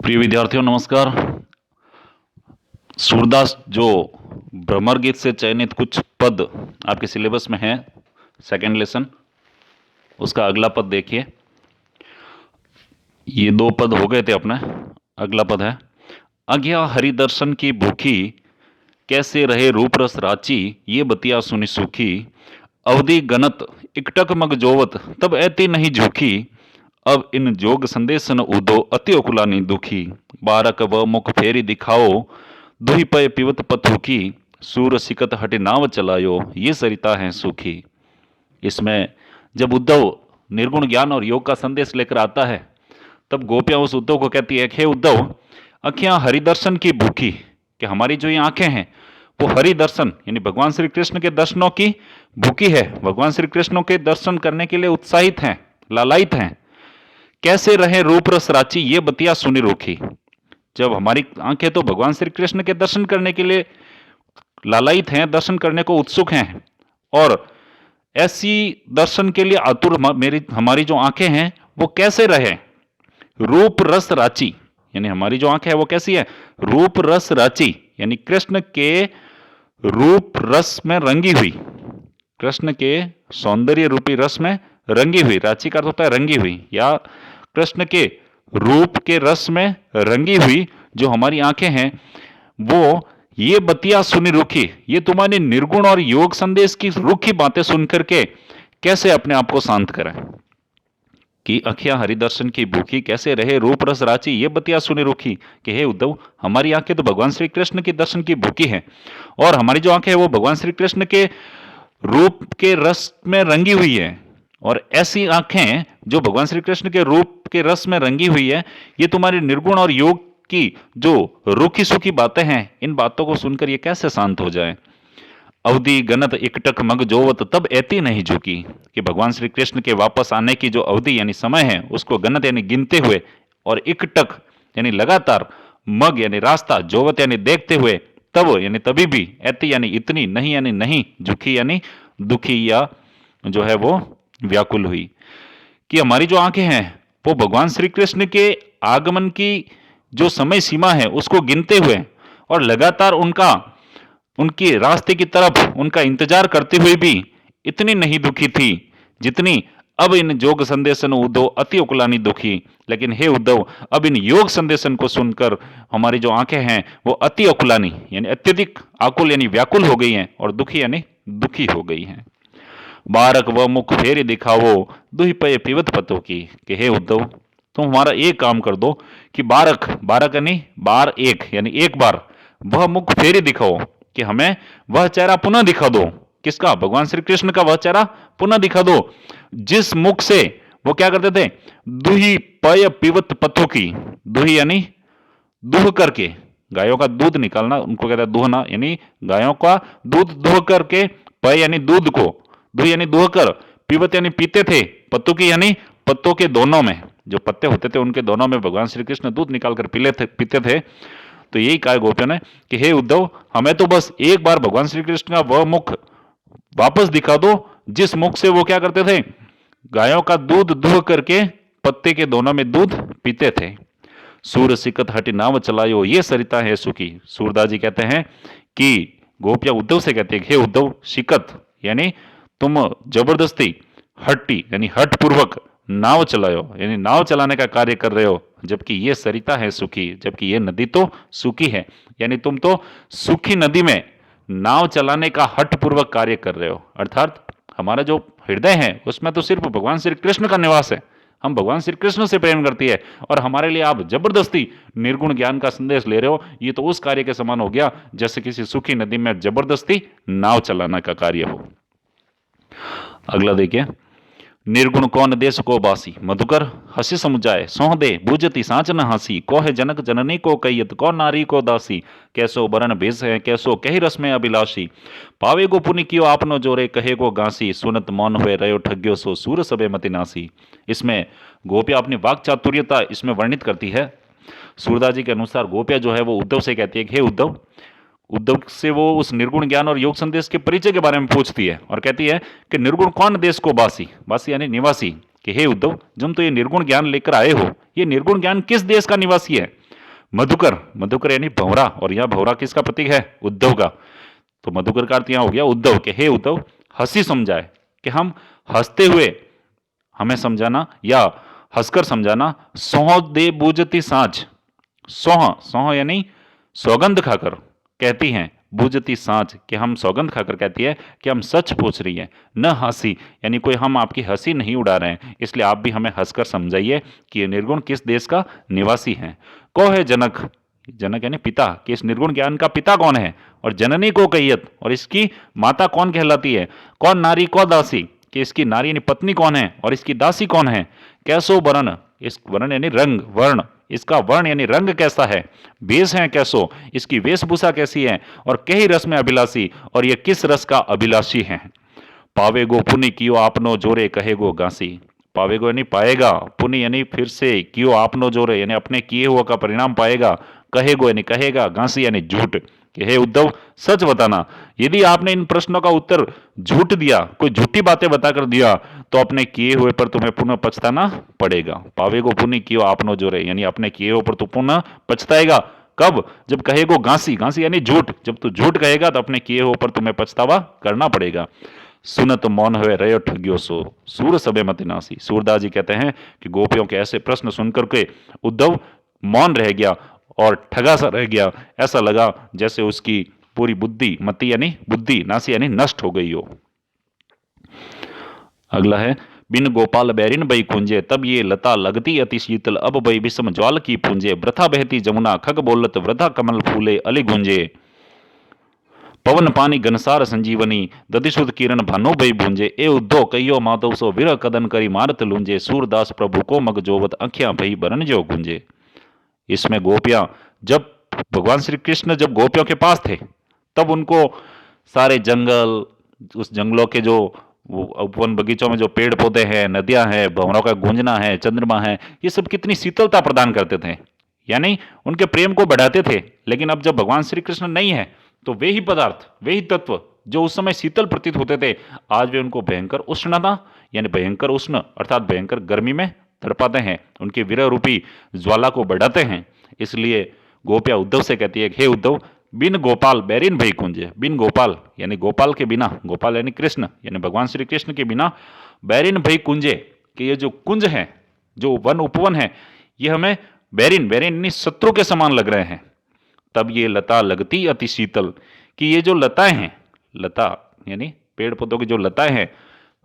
प्रिय विद्यार्थियों नमस्कार। सूरदास जो भ्रमर गीत से चयनित कुछ पद आपके सिलेबस में हैं, सेकंड लेसन, उसका अगला पद देखिए। ये दो पद हो गए थे अपने। अगला पद है, अज्ञा हरिदर्शन की भूखी, कैसे रहे रूप रस राची, ये बतिया सुनि सूखी। अवधि गणत इकटक मग जोवत, तब ऐती नहीं झूठी। अब इन जोग संदेश न उदो, अति अकुलानी दुखी। बारक व मुख फेरी दिखाओ, दुहि पय पिवत पथु की। सूर सिकत हटे नाव चलायो, ये सरिता है सुखी। इसमें जब उद्धव निर्गुण ज्ञान और योग का संदेश लेकर आता है, तब गोपियां उस उद्धव को कहती है, हे उद्धव, अखियां हरिदर्शन की भूखी, कि हमारी जो ये आंखें हैं वो हरि दर्शन यानी भगवान श्री कृष्ण के दर्शनों की भूखी है, भगवान श्री कृष्ण के दर्शन करने के लिए उत्साहित हैं, लालायित हैं। कैसे रहे रूप रस राची, ये बतिया सुनी रूखी। जब हमारी आंखें तो भगवान श्री कृष्ण के दर्शन करने के लिए लालायित हैं, दर्शन करने को उत्सुक हैं, और ऐसी दर्शन के लिए आतुर हमारी जो आंखें हैं वो कैसे रहे रूप रस राची, यानी हमारी जो आंखें है वो कैसी है, रूप रस राची, यानी कृष्ण के रूप रस में रंगी हुई, कृष्ण के सौंदर्य रूपी रस में रंगी हुई। राची का अर्थ होता है रंगी हुई, या कृष्ण के रूप के रस में रंगी हुई जो हमारी आंखें हैं, वो ये बतिया सुनी रूखी, ये तुम्हारी निर्गुण और योग संदेश की रूखी बातें सुनकर के कैसे अपने आप को शांत करें। कि अखियां हरिदर्शन की भूखी, कैसे रहे रूप रस राची, ये बतिया सुनी रूखी। कि हे उद्धव, हमारी आंखें तो भगवान श्री कृष्ण के दर्शन की भूखी हैं, और हमारी जो आंखें हैं वो भगवान श्री कृष्ण के रूप के रस में रंगी हुई है। और ऐसी आंखें जो भगवान श्री कृष्ण के रूप के रस में रंगी हुई है, ये तुम्हारी निर्गुण और योग की जो रूखी सूखी बातें हैं, इन बातों को सुनकर ये कैसे शांत हो जाए। अवधि गणत इकटक मग जोवत, तब ऐती नहीं झुकी। कि भगवान श्री कृष्ण के वापस आने की जो अवधि यानी समय है, उसको गणत यानी गिनते हुए, और इकटक यानी लगातार, मग यानी रास्ता, जोवत यानी देखते हुए, तब यानी तभी भी, ऐती यानी इतनी, नहीं यानी नहीं, झुकी यानी दुखी या जो है वो व्याकुल हुई। कि हमारी जो आंखें हैं वो भगवान श्री कृष्ण के आगमन की जो समय सीमा है उसको गिनते हुए और लगातार उनकी रास्ते की तरफ उनका इंतजार करते हुए भी इतनी नहीं दुखी थी जितनी अब इन योग संदेशन उद्धव अति उकुलानी दुखी। लेकिन हे उद्धव, अब इन योग संदेशन को सुनकर हमारी जो आंखें हैं वो अति अकुलानी यानी अत्यधिक आकुल यानी व्याकुल हो गई हैं, और दुखी यानी दुखी हो गई हैं। बारक व मुख फेरी दिखावो, दुहि पय पिवत पतो की। कि हे उद्धव, तुम हमारा एक काम कर दो कि बारक, बारक यानी बार एक, यानी एक बार वह मुख फेरी दिखाओ, कि हमें वह चेहरा पुनः दिखा दो। किसका? भगवान श्री कृष्ण का वह चेहरा पुनः दिखा दो, जिस मुख से वो क्या करते थे, दुहि पय पिवत पथो की। दुहि यानी दूह करके, गायों का दूध निकालना, उनको कहते हैं दूहना, यानी गायों का दूध दूह करके, पय यानी दूध को, दुह यानी दूह कर, पीवत यानी पीते थे, पत्तों की यानी पत्तों के दोनों में, जो पत्ते होते थे उनके दोनों में भगवान श्री कृष्ण दूध निकालकर पीते थे। तो यही कहा गोपियों ने कि हे उद्धव, हमें तो बस एक बार भगवान श्री कृष्ण का वह मुख वापस दिखा दो, जिस मुख से वो क्या करते थे, गायों का दूध दूह करके पत्ते के दोनों में दूध पीते थे। सूर सिकत हटि नाव चलायो, ये सरिता है सुखी। सूरदास जी कहते हैं कि गोपियां उद्धव से कहती है, हे उद्धव, सिकत यानी तुम जबरदस्ती, हट्टी यानी हट पूर्वक नाव चलायो, यानी नाव चलाने का कार्य कर रहे हो, जबकि ये सरिता है सुखी, जबकि ये नदी तो सुखी है। यानी तुम तो सुखी नदी में नाव चलाने का हट पूर्वक कार्य कर रहे हो। अर्थात हमारा जो हृदय है उसमें तो सिर्फ भगवान श्री कृष्ण का निवास है, हम भगवान श्री कृष्ण से प्रेम करती है, और हमारे लिए आप जबरदस्ती निर्गुण ज्ञान का संदेश ले रहे हो। ये तो उस कार्य के समान हो गया जैसे किसी सूखी नदी में जबरदस्ती नाव चलाने का कार्य हो। अगला देखिए, निर्गुण कौन देश को बासी, मधुकर हसी समुझाए, सोह दे बूझती सांच न हंसी। कोह जनक जननी को कहियत, कौन नारी को दासी। कैसो बरन भेष है, कैसो कही रस में अभिलाषी। पावे गो पुनि कियो आपनो जोरे, कहे गो गांसी। सुनत मौन हुए रयो ठग्यो, सो सूर सबे मति नासी। इसमें गोपिया अपनी वाक चातुर्यता इसमें वर्णित करती है। सूरदास जी के अनुसार गोपिया जो है वो उद्धव से कहती है कि हे उद्धव, उद्धव से वो उस निर्गुण ज्ञान और योग संदेश के परिचय के बारे में पूछती है, और कहती है कि निर्गुण कौन देश को बासी, बासी यानी निवासी। कि हे उद्धव, तुम तो ये निर्गुण ज्ञान लेकर आए हो, ये निर्गुण ज्ञान किस देश का निवासी है। मधुकर, मधुकर यानी भंवरा, और यहाँ भंवरा किसका प्रतीक है? उद्धव का। तो मधुकर का अर्थ यहाँ हो गया उद्धव, के हे उद्धव हंसी समझाए, कि हम हंसते हुए हमें समझाना या हंसकर समझाना। सोह दे बूझती सांझ, सोह, सोह यानी सौगंध खाकर कहती हैं, बूझती सांझ कि हम सौगंध खाकर कहती है कि हम सच पूछ रही है, न हंसी यानी कोई हम आपकी हंसी नहीं उड़ा रहे हैं, इसलिए आप भी हमें हंसकर समझाइए कि ये निर्गुण किस देश का निवासी है। को है जनक, जनक यानी पिता, कि इस निर्गुण ज्ञान का पिता कौन है? और जननी को कहियत, और इसकी माता कौन कहलाती है? कौन नारी को दासी, कि इसकी नारी यानी पत्नी कौन है और इसकी दासी कौन है? कैसो वर्ण, इस वर्ण यानी रंग, वर्ण, इसका वर्ण यानी रंग कैसा है? वेश है कैसो, इसकी वेशभूषा कैसी है? और कई रस में अभिलाषी, और ये किस रस का अभिलाषी है? पावेगो पुनि कियो आपनो जोरे कहेगो गांसी, पावेगो यानी पाएगा, पुनि यानी फिर से, कियो आपनो जोरे यानी अपने किए हुआ का परिणाम पाएगा, कहेगो यानी कहेगा, गांसी यानी झूठ, कि हे उद्धव सच बताना, यदि आपने इन प्रश्नों का उत्तर झूठ दिया, कोई झूठी बातें बताकर दिया, तो अपने किए हुए पर तुम्हें पुनः पछताना पड़ेगा। पावेगो पुनि कियो आपनो जोरे यानी अपने किए हुए पर तू पुनः पछताएगा। कब? जब कहेगो गांसी, गांसी यानी झूठ, जब तू झूठ कहेगा तो अपने किए हुए पर तुम्हें पछतावा करना पड़ेगा। सुनत मौन हुए रयो ठगियो सो, सूर सबे मति नासी, सूरदास जी कहते हैं कि गोपियों के ऐसे प्रश्न सुनकर के उद्धव मौन रह गया और ठगा सा रह गया, ऐसा लगा जैसे उसकी पूरी बुद्धि, मति यानी बुद्धि, नासी यानी नष्ट हो गई हो। अगला है, बिन गोपाल बैरिन बई कुंजे, तब ये लता लगती अति शीतल, अब बई विषम ज्वाल की पूंजे, वृथा बहती जमुना, खग बोलत वृथा कमल फूले अली गुंजे, पवन पानी घनसार संजीवनी, दधिसुध किरण भानो भई भूंजे, ए उद्धव कहियो माधव सो विरह कदन करी मारत लूंजे, सूरदास प्रभु को मग जोवत अखियां भई बरन जो गुंजे। इसमें गोपियां, जब भगवान श्री कृष्ण जब गोपियों के पास थे, तब उनको सारे जंगल, उस जंगलों के जो वन बगीचों में जो पेड़ पौधे हैं, नदियां हैं, भंवरों का गूंजना है, चंद्रमा है, ये सब कितनी शीतलता प्रदान करते थे, यानी उनके प्रेम को बढ़ाते थे। लेकिन अब जब भगवान श्री कृष्ण नहीं है, तो वे ही पदार्थ, वे ही तत्व जो उस समय शीतल प्रतीत होते थे, आज वे उनको भयंकर उष्णता यानी भयंकर उष्ण अर्थात भयंकर गर्मी में तड़पाते हैं, उनके विरह रूपी ज्वाला को बढ़ाते हैं। इसलिए गोपिया उद्धव से कहती है, हे उद्धव, बिन गोपाल बैरिन भई कुंजे, बिन गोपाल यानी गोपाल के बिना, गोपाल यानी कृष्ण यानी भगवान श्री कृष्ण के बिना, बैरिन भई कुंजे, कि ये जो कुंज है, जो वन उपवन है, ये हमें बैरिन, बैरिन यानी शत्रु के समान लग रहे हैं। तब ये लता लगती अति शीतल, कि ये जो लताएं हैं, लता यानी पेड़ पौधों की जो लताएं हैं,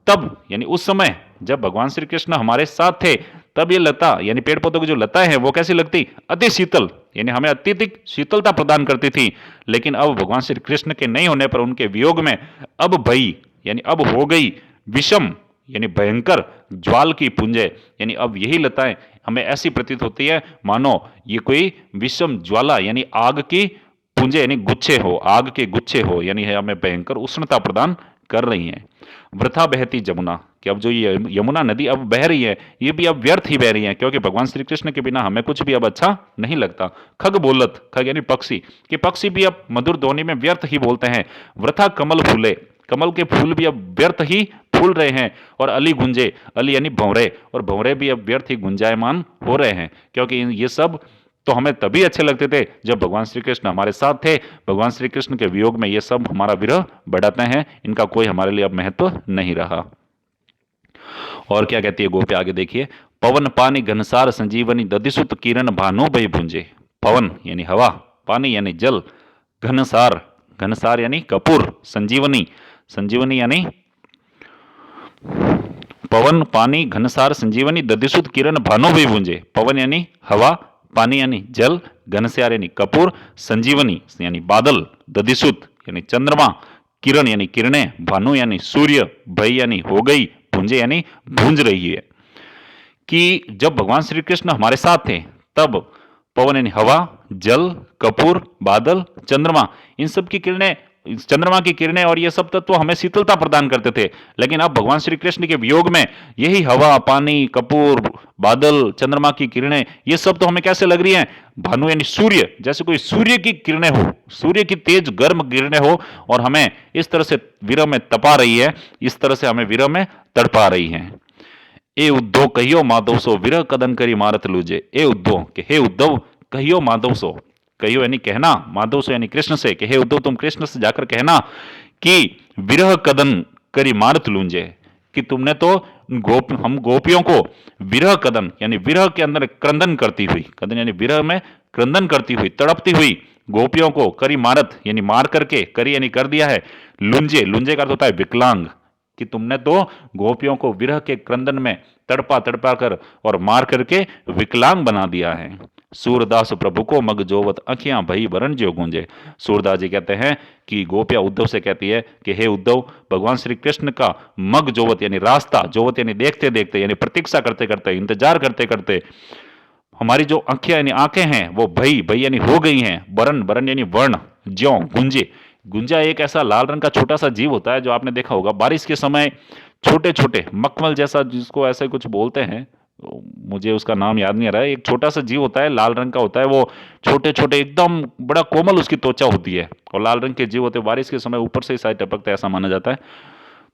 तब यानी उस समय जब भगवान श्री कृष्ण हमारे साथ थे, तब ये लता यानी पेड़ पौधों की जो लताएं हैं वो कैसी लगती? अति शीतल, यानी हमें अत्यधिक शीतलता प्रदान करती थी। लेकिन अब भगवान श्री कृष्ण के नहीं होने पर, उनके वियोग में, अब भई यानी अब हो गई विषम यानी भयंकर, ज्वाल की पुंजे यानी अब यही लताएं हमें ऐसी प्रतीत होती है मानो ये कोई विषम ज्वाला यानी आग की पुंजे यानी गुच्छे हो, आग के गुच्छे हो, यानी है हमें भयंकर उष्णता प्रदान कर रही हैं। वृथा बहती जमुना, कि अब जो ये यमुना नदी अब बह रही है, ये भी अब व्यर्थ ही बह रही है, क्योंकि भगवान श्री कृष्ण के बिना हमें कुछ भी अब अच्छा नहीं लगता। खग बोलत, खग यानी पक्षी, कि पक्षी भी अब मधुर ध्वनि में व्यर्थ ही बोलते हैं। वृथा कमल फूले, कमल के फूल भी अब व्यर्थ ही फूल रहे हैं। और अली गुंजे, अली यानी भंवरे, और भंवरे भी अब व्यर्थ ही गुंजायमान हो रहे हैं, क्योंकि ये सब तो हमें तभी अच्छे लगते थे जब भगवान श्री कृष्ण हमारे साथ थे। भगवान श्री कृष्ण के वियोग में ये सब हमारा विरह बढ़ाते हैं, इनका कोई हमारे लिए अब महत्व नहीं रहा। और क्या कहती है गोपी, आगे देखिए, पवन पानी घनसार संजीवनी, दधिसुत किरण भानु भई भुंजे, पवन यानी हवा, पानी यानी जल, घनसार, घनसार यानी कपूर, संजीवनी, संजीवनी यानी पवन पानी घनसार संजीवनी, दधिसुत किरण भानु भई भुंजे, पवन यानी हवा, पानी यानी जल, घनसार यानी कपूर, संजीवनी यानी बादल, दधिसुत यानी चंद्रमा, किरण यानी किरणें, भानु यानी सूर्य, भई यानी हो गई, भुंजे यानी भूंज रही है। कि जब भगवान श्री कृष्ण हमारे साथ थे, तब पवन यानी हवा, जल, कपूर, बादल, चंद्रमा, इन सब की किरणें, चंद्रमा की किरणें और ये सब तत्व हमें शीतलता प्रदान करते थे। लेकिन अब भगवान श्री कृष्ण के वियोग में यही हवा, पानी, कपूर, बादल, चंद्रमा की किरणें, ये सब तो हमें कैसे लग रही हैं? भानु यानी सूर्य, जैसे कोई सूर्य की किरणें हो, सूर्य की तेज गर्म किरणें हो, और हमें इस तरह से विरह में तपा रही है, इस तरह से हमें विरह में तड़पा रही है। ए उद्धव कहियो माधव सो विरह कदन करी मारत लूजे, ए उद्धव, के हे उद्धव, कहियो माधव सो, कहियो यानी कहना, माधव सो यानी कृष्ण से, कि हे उद्धव तुम कृष्ण से जाकर कहना कि विरह कदन करी मारत लूंजे, कि तुमने तो हम गोपियों को विरह कदन यानी विरह के अंदर क्रंदन करती हुई, कदन यानी विरह में क्रंदन करती हुई, तड़पती हुई गोपियों को करी मारत यानी मार करके, करी यानी कर दिया है, लुंजे, लुंजे का अर्थ होता है विकलांग, कि तुमने तो गोपियों को विरह के क्रंदन में तड़पा तड़पा कर और मार करके विकलांग बना दिया है। सूरदास प्रभु को मग जोवत अखियां भई बरन ज्यो गूंजे। सूरदास जी कहते हैं कि गोपियां उद्धव से कहती है कि हे उद्धव, भगवान श्री कृष्ण का मग जोवत यानी रास्ता, जोवत यानी देखते देखते यानी प्रतीक्षा करते करते, इंतजार करते करते हमारी जो आंखें यानी आंखें हैं वो भई, भई यानी हो गई हैं, बरन, बरन यानी वर्ण, ज्यों गूंजे। गुंजा एक ऐसा लाल रंग का छोटा सा जीव होता है जो आपने देखा होगा बारिश के समय, छोटे छोटे मखमल जैसा, जिसको ऐसे कुछ बोलते हैं, मुझे उसका नाम याद नहीं आ रहा है, एक छोटा सा जीव होता है, लाल रंग का होता है वो, छोटे छोटे एकदम बड़ा कोमल उसकी त्वचा होती है, और लाल रंग के जीव होते हैं, बारिश के समय ऊपर से शायद टपकता है ऐसा माना जाता है।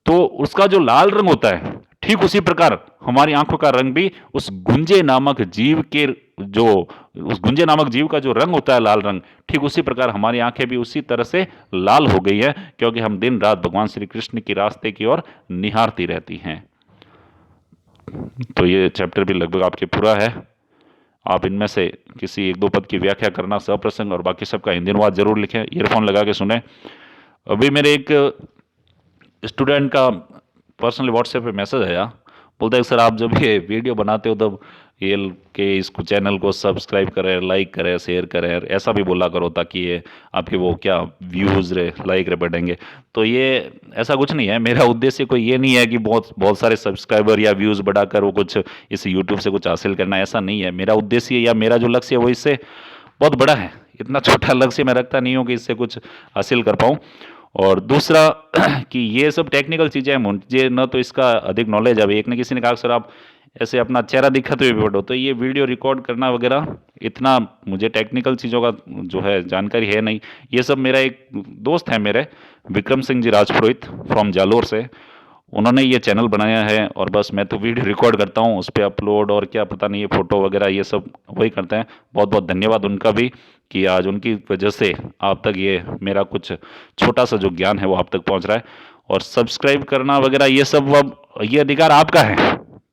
तो उसका जो लाल रंग होता है, ठीक उसी प्रकार हमारी आंखों का रंग भी उस गुंजे नामक जीव के, जो उस गुंजे नामक जीव का जो रंग होता है लाल रंग, ठीक उसी प्रकार हमारी आंखें भी उसी तरह से लाल हो गई है, क्योंकि हम दिन रात भगवान श्री कृष्ण की रास्ते की ओर निहारती रहती हैं। तो ये चैप्टर भी लगभग आपके पूरा है। आप इनमें से किसी एक दो पद की व्याख्या करना सप्रसंग, और बाकी सबका हिंदी अनुवाद जरूर लिखें, ईयरफोन लगा के सुने। अभी मेरे एक स्टूडेंट का पर्सनली व्हाट्सएप पे मैसेज आया, बोलता है सर आप जब ये वीडियो बनाते हो तब ये के इसको चैनल को सब्सक्राइब करें, लाइक करें, शेयर करें, ऐसा भी बोला करो ताकि ये आपके वो क्या व्यूज़ रहे, लाइक रहे बढ़ेंगे। तो ये ऐसा कुछ नहीं है, मेरा उद्देश्य कोई ये नहीं है कि बहुत बहुत सारे सब्सक्राइबर या व्यूज़ बढ़ाकर वो कुछ इस यूट्यूब से कुछ हासिल करना, ऐसा नहीं है। मेरा उद्देश्य या मेरा जो लक्ष्य है वो इससे बहुत बड़ा है। इतना छोटा लक्ष्य मैं रखता नहीं हूँ कि इससे कुछ हासिल कर पाऊँ। और दूसरा कि ये सब टेक्निकल चीज़ें हैं, मुझे न तो इसका अधिक नॉलेज है। अभी एक ने किसी ने कहा सर आप ऐसे अपना चेहरा दिखाते हुए भी पढ़ो, तो ये वीडियो रिकॉर्ड करना वगैरह इतना मुझे टेक्निकल चीज़ों का जो है जानकारी है नहीं। ये सब मेरा एक दोस्त है मेरे, विक्रम सिंह जी राजपुरोहित फ्रॉम जालोर से, उन्होंने ये चैनल बनाया है, और बस मैं तो वीडियो रिकॉर्ड करता हूँ, उस पर अपलोड और क्या पता नहीं, ये फ़ोटो वगैरह ये सब वही करते हैं। बहुत बहुत धन्यवाद उनका भी कि आज उनकी वजह से आप तक ये मेरा कुछ छोटा सा जो ज्ञान है वो आप तक पहुँच रहा है। और सब्सक्राइब करना वगैरह ये सब अब ये अधिकार आपका है,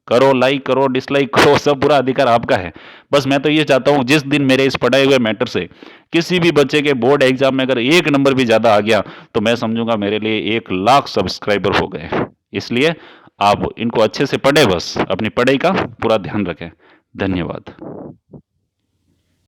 करो, लाइक करो, डिसलाइक करो, सब पूरा अधिकार आपका है। बस मैं तो ये चाहता हूँ जिस दिन मेरे इस पढ़ाए हुए मैटर से किसी भी बच्चे के बोर्ड एग्जाम में अगर 1 नंबर भी ज़्यादा आ गया तो मैं समझूंगा मेरे लिए 1 लाख सब्सक्राइबर हो गए। इसलिए आप इनको अच्छे से पढ़ें, बस अपनी पढ़ाई का पूरा ध्यान रखें। धन्यवाद।